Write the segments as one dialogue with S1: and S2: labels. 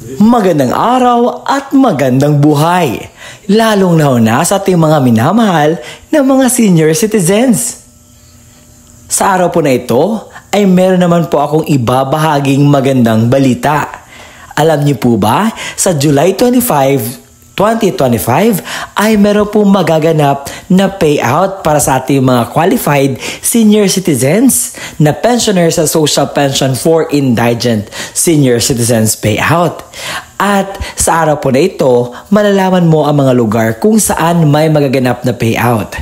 S1: Magandang araw at magandang buhay, lalong-lalo sa ating mga minamahal na mga senior citizens. Sa araw po na ito ay meron naman po akong ibabahaging magandang balita. Alam niyo po ba, sa July 25, 2025 ay meron pong magaganap na payout para sa ating mga qualified senior citizens na pensioners sa Social Pension for Indigent Senior Citizens Payout. At sa araw po na ito, malalaman mo ang mga lugar kung saan may magaganap na payout.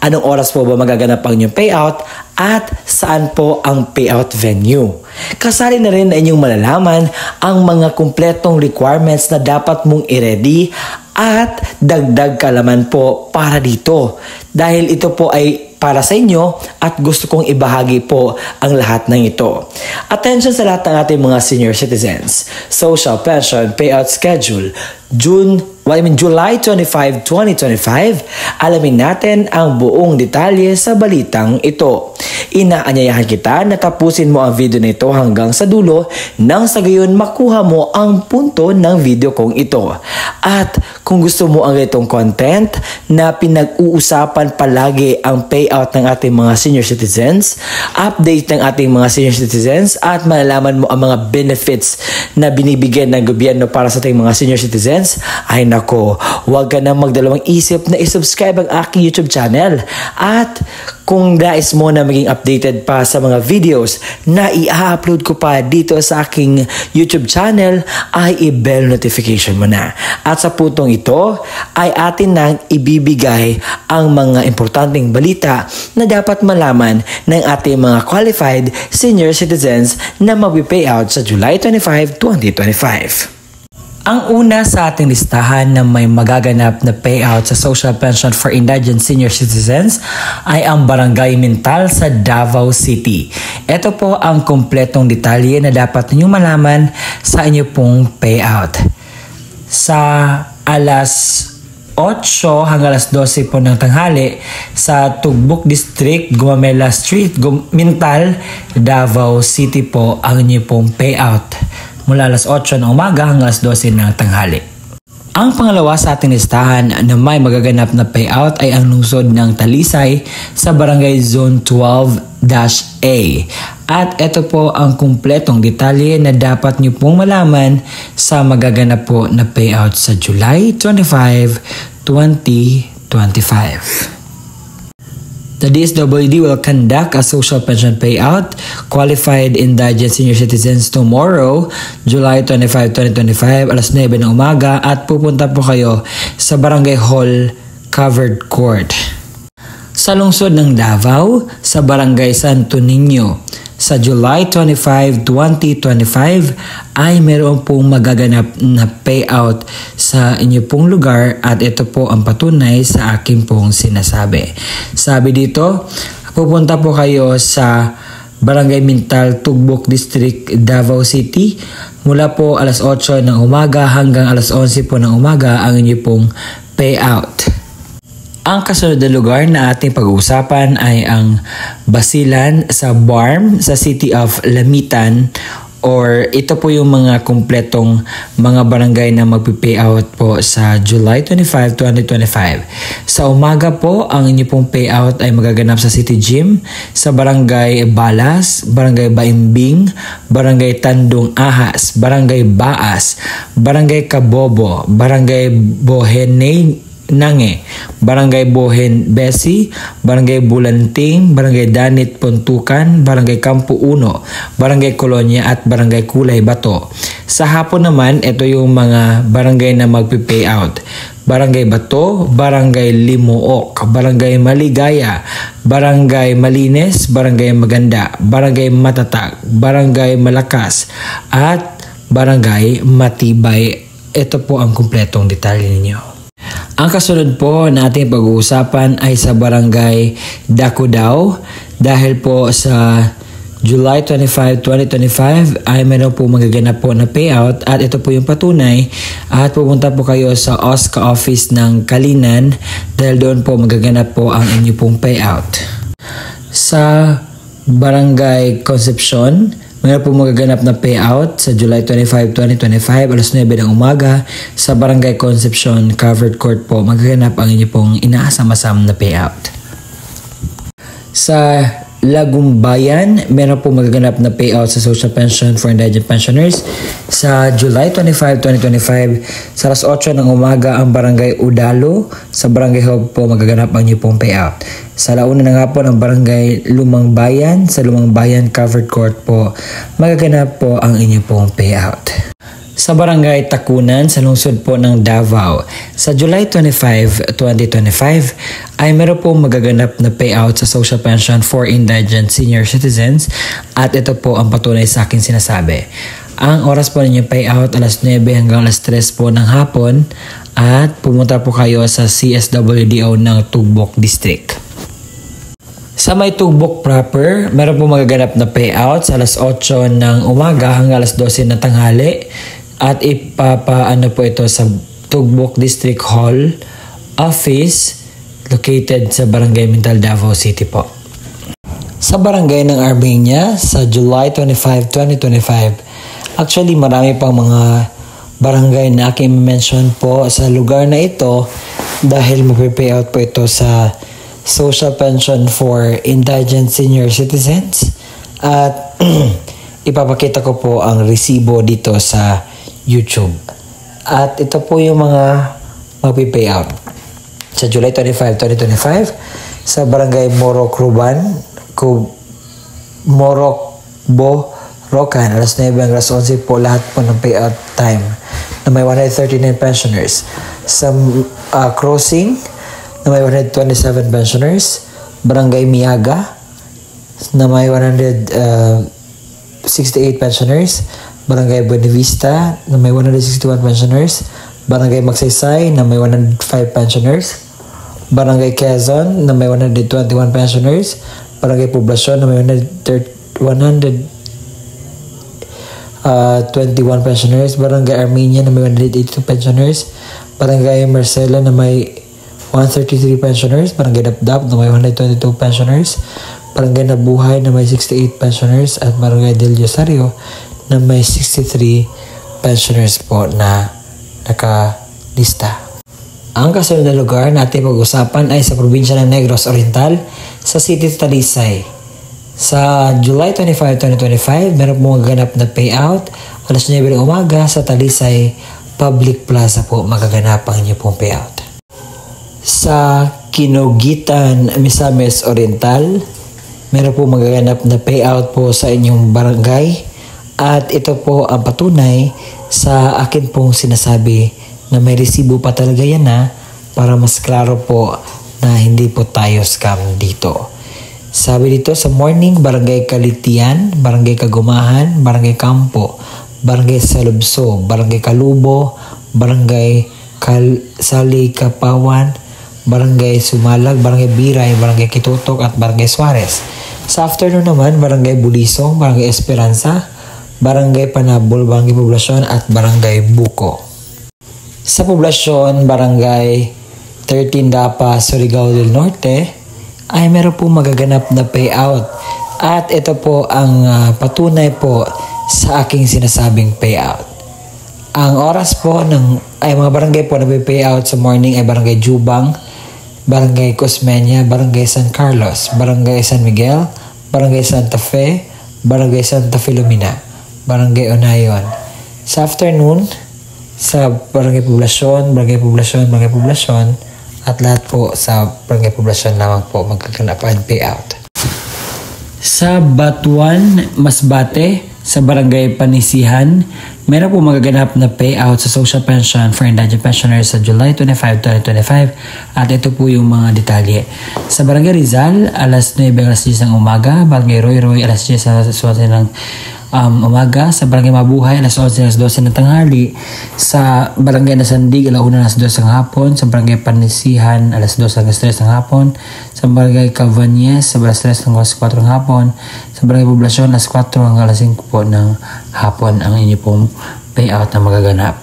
S1: Anong oras po ba magaganap ang inyong payout at saan po ang payout venue? Kasali na rin na inyong malalaman ang mga kumpletong requirements na dapat mong i-ready at dagdag kalaman po para dito. Dahil ito po ay para sa inyo at gusto kong ibahagi po ang lahat ng ito. Attention sa lahat ng ating mga senior citizens. Social Pension Payout Schedule, July 25, 2025, alamin natin ang buong detalye sa balitang ito. Inaanyayahan kita na tapusin mo ang video na ito hanggang sa dulo nang sa gayon makuha mo ang punto ng video kong ito. At kung gusto mo ang itong content na pinag-uusapan palagi ang payout ng ating mga senior citizens, update ng ating mga senior citizens at malalaman mo ang mga benefits na binibigyan ng gobyerno para sa ating mga senior citizens, ay nako, huwag ka na magdalawang isip na isubscribe ang aking YouTube channel. At kung nais mo na maging updated pa sa mga videos na i-upload ko pa dito sa aking YouTube channel, ay i-bell notification mo na. At sa puntong ito ay atin nang ibibigay ang mga importanteng balita na dapat malaman ng ating mga qualified senior citizens na mag-payout sa July 25, 2025. Ang una sa ating listahan na may magaganap na payout sa Social Pension for Indigent Senior Citizens ay ang Barangay Mintal sa Davao City. Ito po ang kumpletong detalye na dapat ninyong malaman sa inyo pong payout. Sa alas 8 hanggang alas 12 po ng tanghali sa Tugbok District, Gumamela Street, Mintal, Davao City po ang inyo pong payout mula alas 8 ng umaga hanggang alas 12 ng tanghali. Ang pangalawa sa ating listahan na may magaganap na payout ay ang lungsod ng Talisay sa Barangay Zone 12-A. At ito po ang kumpletong detalye na dapat niyo pong malaman sa magaganap po na payout sa July 25, 2025. The DSWD will conduct a social pension payout qualified indigent senior citizens tomorrow, July 25, 2025, alas 9 ng umaga at pupunta po kayo sa Barangay Hall Covered Court. Sa lungsod ng Davao, sa Barangay Santo Niño, sa July 25, 2025 ay meron pong magaganap na payout sa inyo pong lugar at ito po ang patunay sa akin pong sinasabi. Sabi dito, pupunta po kayo sa Barangay Mintal, Tugbok District, Davao City. Mula po alas 8 ng umaga hanggang alas 11 po ng umaga ang inyo pong payout. Ang kasunod na lugar na ating pag-uusapan ay ang Basilan sa Barm sa City of Lamitan, or ito po yung mga kumpletong mga barangay na magpi-payout po sa July 25, 2025. Sa umaga po, ang inyo pong payout ay magaganap sa City Gym, sa Barangay Balas, Barangay Baimbing, Barangay Tandong Ahas, Barangay Baas, Barangay Kabobo, Barangay Bohene Nange, Barangay Bohen Besi, Barangay Bulanting, Barangay Danit Puntukan, Barangay Kampo Uno, Barangay Kolonya at Barangay Kulay Bato. Sa hapon naman, ito yung mga barangay na magpi-payout. Barangay Bato, Barangay Limuok, Barangay Maligaya, Barangay Malines, Barangay Maganda, Barangay Matatag, Barangay Malakas at Barangay Matibay. Ito po ang kumpletong detalye ninyo. Ang kasunod po na ating pag-uusapan ay sa Barangay Dakudao, dahil po sa July 25, 2025 ay meron po magaganap po na payout at ito po yung patunay at pupunta po kayo sa OSCA office ng Kalinan dahil doon po magaganap po ang inyo pong payout. Sa Barangay Concepcion, Mayroon po magaganap na payout sa July 25, 2025, alas 9 ng umaga sa Barangay Concepcion, Covered Court po. Magaganap ang inyo pong inaasam-asam na payout. Sa Lagumbayan, meron po magaganap na payout sa social pension for indigent pensioners. Sa July 25, 2025, sa alas 8 ng umaga ang Barangay Udalo, sa Barangay Hog po magaganap ang inyo pong payout. Sa launa ng hapon ang Barangay Lumang Bayan, sa Lumang Bayan Covered Court po magaganap po ang inyo pong payout. Sa Barangay Takunan, sa lungsod po ng Davao, sa July 25, 2025, ay meron po magaganap na payout sa social pension for indigent senior citizens at ito po ang patunay sa akin sinasabi. Ang oras po ninyong payout alas 9 hanggang alas 3 po ng hapon at pumunta po kayo sa CSWDO ng Tugbok District. Sa may Tugbok proper, meron po magaganap na payout sa alas 8 ng umaga hanggang alas 12 ng tanghali. At ipapaano po ito sa Tugbok District Hall Office located sa Barangay Mintal, Davao City po. Sa Barangay ng Armenia sa July 25, 2025. Actually marami pang mga barangay na aking mention po sa lugar na ito dahil mapipayout po ito sa social pension for indigent senior citizens at ipapakita ko po ang resibo dito sa YouTube. At ito po yung mga mapipayout. Sa July 25, 2025, sa Barangay Morocroban, Rocan, alas 9 hanggang alas 11 po lahat po ng payout time na may 139 pensioners. Sa Crossing, na may 127 pensioners. Barangay Miaga, na may 168 pensioners. Barangay Buenavista na may 161 pensioners, Barangay Magsaysay na may 105 pensioners, Barangay Quezon na may 121 pensioners, Barangay Poblacion na may 121 pensioners, Barangay Armenia na may 182 pensioners, Barangay Marcela na may 133 pensioners, Barangay Dapdap na may 122 pensioners, Barangay Nabuhay na may 68 pensioners, at Barangay Del Rosario na may 63 pensioners po na nakalista. Ang kasunod na lugar na ating pag-usapan ay sa probinsya ng Negros Oriental sa City Talisay. Sa July 25, 2025, meron po magaganap na payout alas 9 ng umaga sa Talisay Public Plaza po magaganap ang inyo pong payout. Sa Kinugitan, Misamis Oriental, meron po magaganap na payout po sa inyong barangay. At ito po ang patunay sa akin pong sinasabi na may resibo pa talaga yan para mas klaro po na hindi po tayo scam dito. Sabi dito sa morning, Barangay Kalitian, Barangay Kagumahan, Barangay Campo, Barangay Salubso, Barangay Kalubo, Barangay Salikapawan, Barangay Sumalag, Barangay Biray, Barangay Kitutok at Barangay Suarez. Sa afternoon naman, Barangay Bulisong, Barangay Esperanza, Barangay Panabol, Barangay Poblacion at Barangay Buko. Sa Poblacion, Barangay 13 Dapa, Surigao del Norte ay meron po magaganap na payout. At ito po ang patunay po sa aking sinasabing payout. Ang oras po ay mga barangay po na may payout sa morning ay Barangay Jubang, Barangay Cosmeña, Barangay San Carlos, Barangay San Miguel, Barangay Santa Fe, Barangay Santa Filomena, Barangay Onayon. Sa afternoon, sa Barangay Poblacion, Barangay Poblacion, Barangay Poblacion, at lahat po sa Barangay Poblacion lamang po magkaganap ang payout. Sa Batuan, Masbate, sa Barangay Panisihan, meron po magaganap na payout sa social pension for indigent pensioners sa July 25, 2025 at ito po yung mga detalye. Sa Barangay Rizal, alas 9 alas 10 ng umaga, Barangay Roy alas 10 alas 11 ng umaga, sa Barangay Mabuhay alas 11 alas 12 ng tanghali, sa Barangay Nasandig alas 1 alas 2 ng hapon, sa Barangay Panisihan alas 2 hanggang 3 ng hapon, sa Barangay Cavanyes alas 3 hanggang 4 ng hapon, sa Barangay Poblacion alas 4 hanggang alas 5 po ng hapon ang inyo pong payout na magaganap.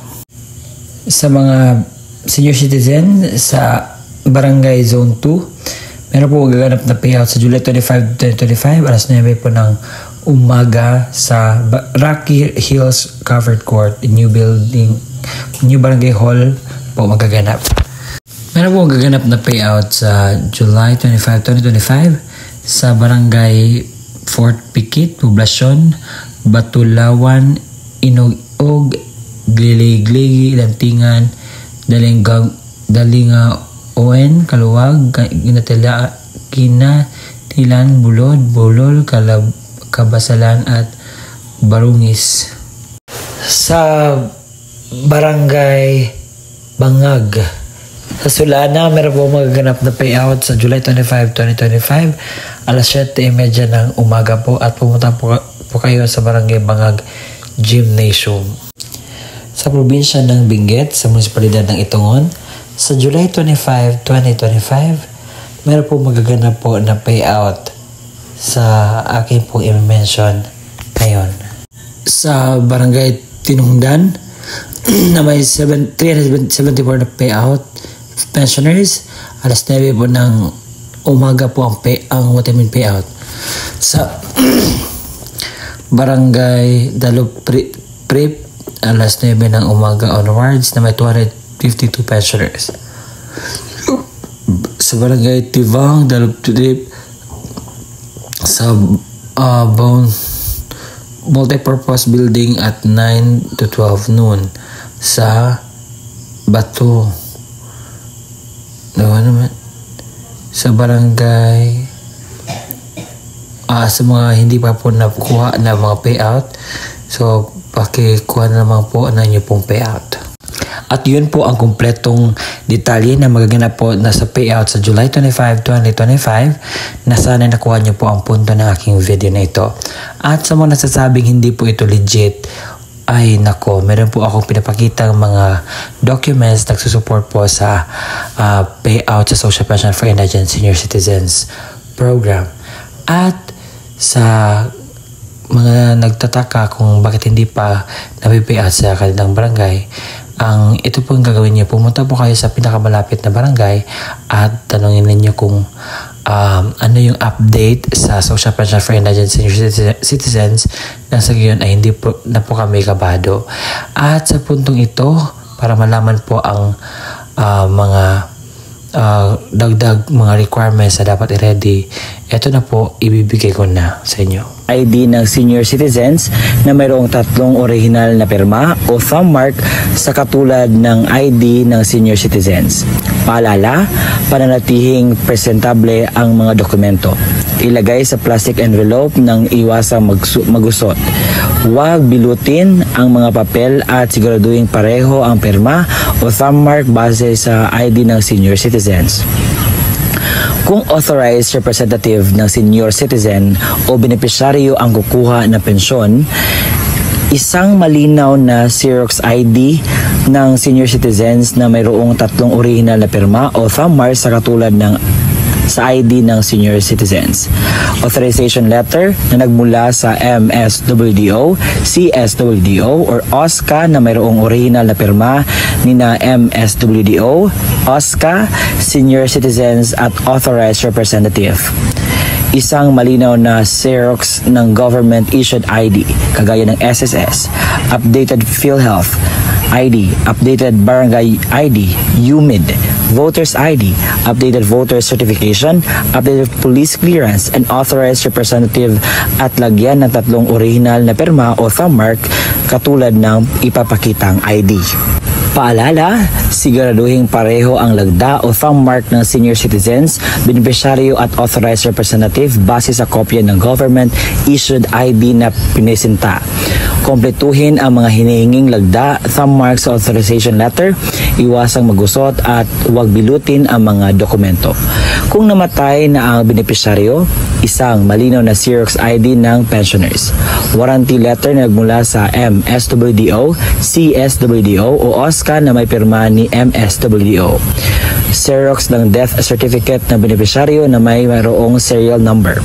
S1: Sa mga senior citizen sa Barangay Zone 2, meron po magaganap na payout sa July 25, 2025 alas 9 po ng
S2: umaga sa Rocky Hills Covered Court, new barangay hall po magaganap. Meron po magaganap na payout sa July 25, 2025 sa barangay Fort Piquet, Poblasyon, Batulawan, Inog, Glilig, Lantingan, Dalinga, Owen, Kaluwag, Kinatilan, Bulol, Kabasalan at Barungis. Sa barangay Bangag, sa Sulana, meron po magaganap na payout sa July 25, 2025 alas 7:30 ng umaga po at pumunta po kayo sa barangay Bangag Gymnasium. Sa probinsya ng Benguet, sa munisipalidad ng Itongon, sa July 25, 2025, meron po magaganap po na payout sa akin po i-mention ngayon. Sa barangay Tinungdan, na may 374 na payout pensioners, alas 9 po ng umaga po ang vitamin payout. Sa barangay Dalop Prip, alas 9 ng umaga onwards na may 252 pensioners. Sa barangay Tivang, Dalop Prip, sa multipurpose building at 9 to 12 noon. Sa Bato, sa barangay sa mga hindi pa po nakuha na mga payout, so pakikuha na naman po na inyo pong payout. At yun po ang kumpletong detalye na magaganap po na sa payout sa July 25, 2025 na sana nakuha nyo po ang punto ng aking video na ito. At sa mga nasasabing hindi po ito legit, ay nako, meron po akong pinapakitang mga documents nagsusupport po sa payout sa Social Pension for Indigent Senior Citizens program. At sa mga nagtataka kung bakit hindi pa napipayout sa kanilang barangay, ito po ang gagawin niyo. Pumunta po kayo sa pinakamalapit na barangay at tanungin ninyo kung ano yung update sa Social Pension for Indigent Senior Citizens na sa gayon ay hindi po na po kami kabado. At sa puntong ito, para malaman po ang mga dagdag mga requirements na dapat i-ready, ito na po ibibigay ko na sa inyo. ID ng senior citizens na mayroong 3 original na pirma o thumb mark sa katulad ng ID ng senior citizens. Paalala, pananatihing presentable ang mga dokumento. Ilagay sa plastic envelope nang iwasang magusot. Huwag bilutin ang mga papel at siguraduhin pareho ang pirma o thumb mark base sa ID ng senior citizens. Kung authorized representative ng senior citizen o benepisyaryo ang kukuha ng pensyon, isang malinaw na Xerox ID ng senior citizens na mayroong 3 original na pirma o thumb mark sa katulad ng sa ID ng senior citizens. Authorization letter na nagmula sa MSWDO, CSWDO, or OSCA na mayroong original na pirma ni na MSWDO, OSCA, senior citizens at authorized representative. Isang malinaw na Xerox ng government-issued ID, kagaya ng SSS, updated PhilHealth ID, updated Barangay ID, UMID, Voters ID, updated voter certification, updated police clearance, and authorized representative at lagyan ng 3 original na pirma o thumb mark katulad ng ipapakitang ID. Paalala, siguraduhin pareho ang lagda o thumb mark ng senior citizens, benepisyaryo at authorized representative base sa kopya ng government-issued ID na pinisinta. Kompletuhin ang mga hinihinging lagda, thumb mark sa authorization letter, iwasang magusot at huwag bilutin ang mga dokumento. Kung namatay na ang benepisyaryo, isang malinaw na Xerox ID ng pensioners. Warranty letter na nagmula sa MSWDO, CSWDO o OSCA na may pirma ni MSWDO. Xerox ng death certificate ng benepisyaryo na may mayroong serial number.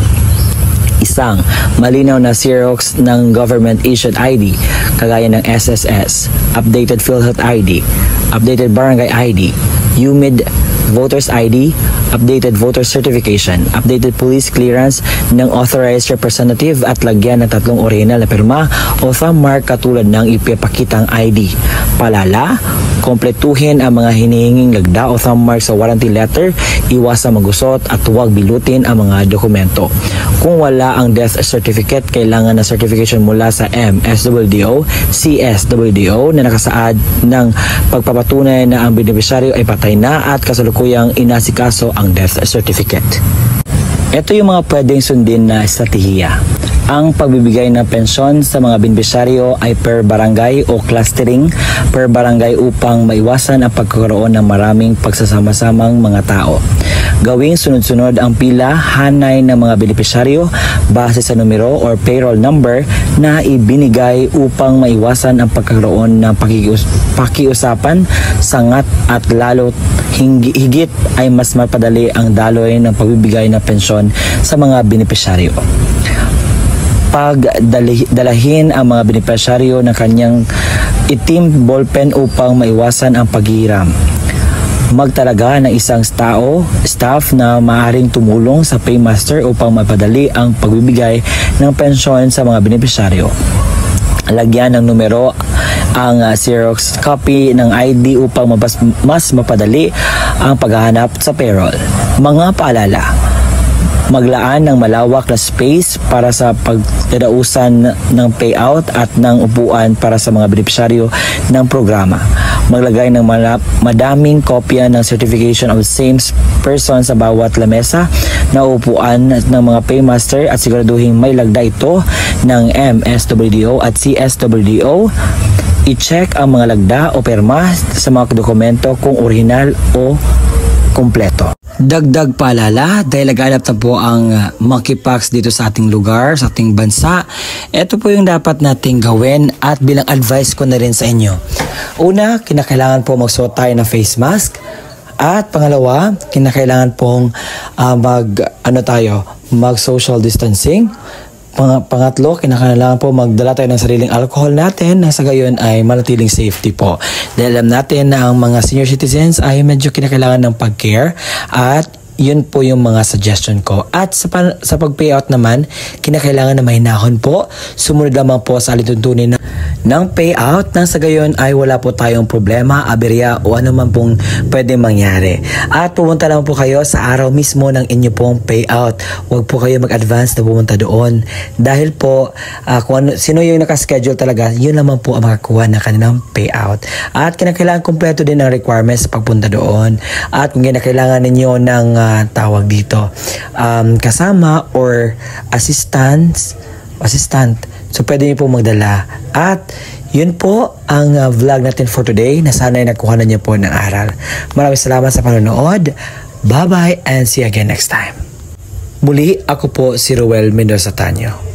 S2: Isang malinaw na Xerox ng government-issued ID, kagaya ng SSS, updated PhilHealth ID, updated Barangay ID, UMID,
S1: voter's ID, updated voter certification, updated police clearance ng authorized representative at lagyan ng 3 original na pirma o thumb mark katulad ng ipapakitang ID. Palala, kompletuhin ang mga hinihinging lagda o thumb mark sa warranty letter, iwasan magusot at huwag bilutin ang mga dokumento. Kung wala ang death certificate, kailangan na certification mula sa MSWDO, CSWDO na nakasaad ng pagpapatunay na ang beneficiaryo ay patay na at kasalukuyang inasikaso ang death certificate. Ito yung mga pwedeng sundin na estratehiya. Ang pagbibigay ng pensyon sa mga beneficiaryo ay per barangay o clustering per barangay upang maiwasan ang pagkakaroon ng maraming pagsasama-samang mga tao. Gawing sunod-sunod ang pila hanay ng mga beneficiaryo base sa numero or payroll number na ibinigay upang maiwasan ang pagkakaroon ng pakiusapan, sangat at lalo higit ay mas mapadali ang daloy ng pagbibigay ng pensyon sa mga beneficiaryo. Pagdalahin ang mga beneficiaryo ng kanyang itim ballpen upang maiwasan ang paghihiram. Magtalaga ng isang staff na maaaring tumulong sa paymaster upang mapadali ang pagbibigay ng pensyon sa mga beneficiaryo. Lagyan ng numero ang Xerox copy ng ID upang mas mapadali ang paghahanap sa payroll. Mga paalala: maglaan ng malawak na space para sa pagdadausan ng payout at ng upuan para sa mga beneficiaryo ng programa. Maglagay ng madaming kopya ng certification of same person sa bawat lamesa na upuan ng mga paymaster at siguraduhin may lagda ito ng MSWDO at CSWDO. I-check ang mga lagda o perma sa mga dokumento kung orihinal o kompleto. Dagdag paalala, dahil naghanap na po ang monkeypox dito sa ating lugar, sa ating bansa, ito po yung dapat nating gawin at bilang advice ko na rin sa inyo. Una, kinakailangan po magsuot tayo ng face mask. At pangalawa, kinakailangan pong mag-social distancing. Pangatlo, kinakailangan po magdala tayo ng sariling alcohol natin na sa gayon ay manatiling safety po. Dahil alam natin na ang mga senior citizens ay medyo kinakailangan ng pag-care at yun po yung mga suggestion ko. At sa pag-payout naman, kinakailangan na mahinahon po. Sumunod lamang po sa alituntunin ng payout nang sa gayon ay wala po tayong problema, aberya o ano man pong pwedeng mangyari. At pumunta lang po kayo sa araw mismo ng inyo pong payout. Huwag po kayo mag-advance na pumunta doon. Dahil po, kung sino yung nakaschedule talaga, yun naman po ang makakuha ng kanilang payout. At kinakailangan kompleto din ang requirements sa pagpunta doon. At kung kinakailangan ninyo ng tawag dito kasama or assistant, so pwede niyo po magdala. At yun po ang vlog natin for today na sana'y nakuha na niyo po ng aral. Maraming salamat sa panonood. Bye bye and see you again next time. Muli, ako po si Ruel Mendoza Tanyo.